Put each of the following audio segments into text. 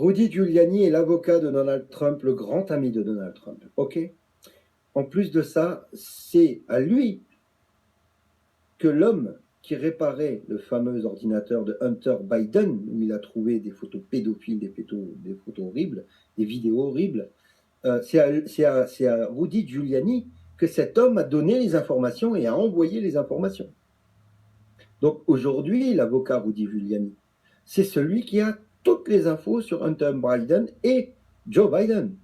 Rudy Giuliani est l'avocat de Donald Trump, le grand ami de Donald Trump. OK? En plus de ça, c'est à lui que l'homme qui réparait le fameux ordinateur de Hunter Biden, où il a trouvé des photos pédophiles, des photos horribles, des vidéos horribles, c'est à Rudy Giuliani que cet homme a donné les informations et a envoyé les informations. Donc aujourd'hui, l'avocat Rudy Giuliani, c'est celui qui a toutes les infos sur Hunter Biden et Joe Biden.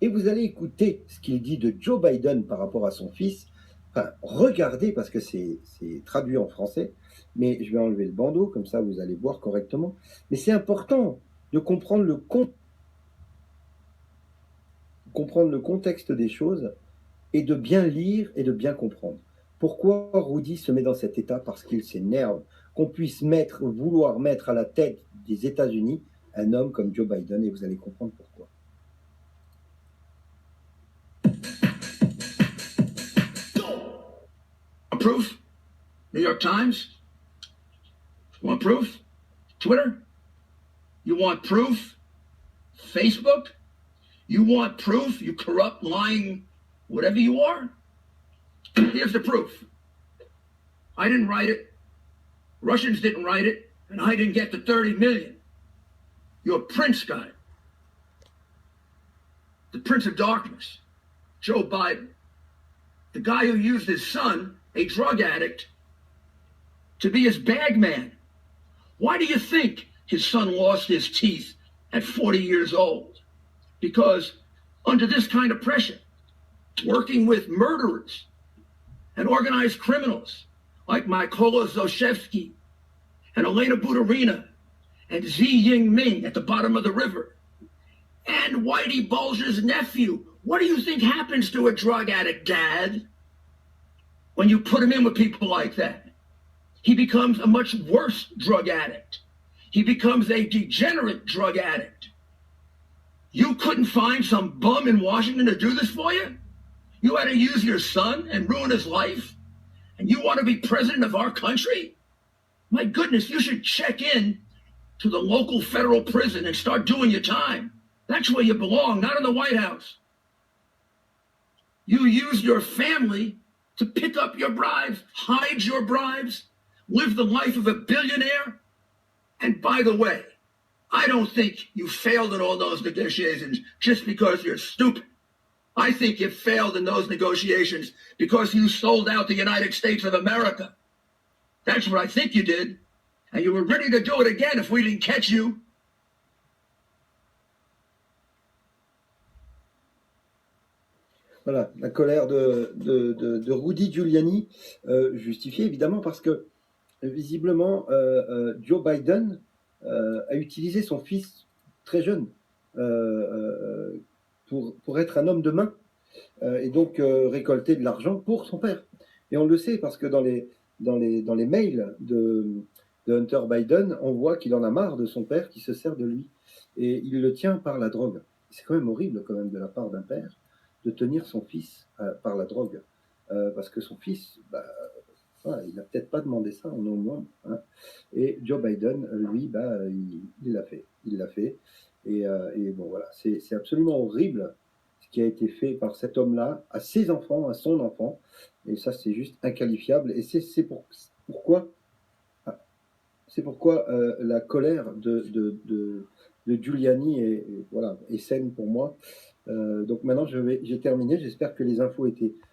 Et vous allez écouter ce qu'il dit de Joe Biden par rapport à son fils. Enfin, regardez, parce que c'est traduit en français, mais je vais enlever le bandeau, comme ça vous allez voir correctement. Mais c'est important de comprendre le contexte des choses et de bien lire et de bien comprendre. Pourquoi Rudy se met dans cet état? Parce qu'il s'énerve qu'on puisse vouloir mettre à la tête des États-Unis un homme comme Joe Biden, et vous allez comprendre pourquoi. Proof? New York Times? You want proof? Twitter? You want proof? Facebook? You want proof? You corrupt, lying, whatever you are? Here's the proof. I didn't write it. Russians didn't write it. And I didn't get the 30 million. Your prince got it. The Prince of Darkness, Joe Biden. The guy who used his son, a drug addict, to be his bag man. Why do you think his son lost his teeth at 40 years old? Because under this kind of pressure, working with murderers and organized criminals like Mykola Zoshevsky and Elena Butarina and Xi Yingming at the bottom of the river, and Whitey Bulger's nephew. What do you think happens to a drug addict, Dad? When you put him in with people like that, he becomes a much worse drug addict. He becomes a degenerate drug addict. You couldn't find some bum in Washington to do this for you? You had to use your son and ruin his life? And you want to be president of our country? My goodness, you should check in to the local federal prison and start doing your time. That's where you belong, not in the White House. You use your family to pick up your bribes, hide your bribes, live the life of a billionaire. And by the way, I don't think you failed in all those negotiations just because you're stupid. I think you failed in those negotiations because you sold out the United States of America. That's what I think you did. And you were ready to do it again if we didn't catch you. Voilà, la colère de Rudy Giuliani, justifiée évidemment parce que visiblement Joe Biden a utilisé son fils très jeune pour être un homme de main et donc récolter de l'argent pour son père. Et on le sait parce que dans les mails de Hunter Biden, on voit qu'il en a marre de son père qui se sert de lui et il le tient par la drogue. C'est quand même horrible quand même de la part d'un père de tenir son fils par la drogue, parce que son fils, il n'a peut-être pas demandé ça en au moins. Hein. Et Joe Biden, lui, il l'a fait. Il l'a fait. Et bon, voilà, c'est absolument horrible ce qui a été fait par cet homme-là à ses enfants, à son enfant. Et ça, c'est juste inqualifiable. Et c'est pourquoi la colère de Giuliani est saine pour moi. Donc maintenant, j'ai terminé. J'espère que les infos étaient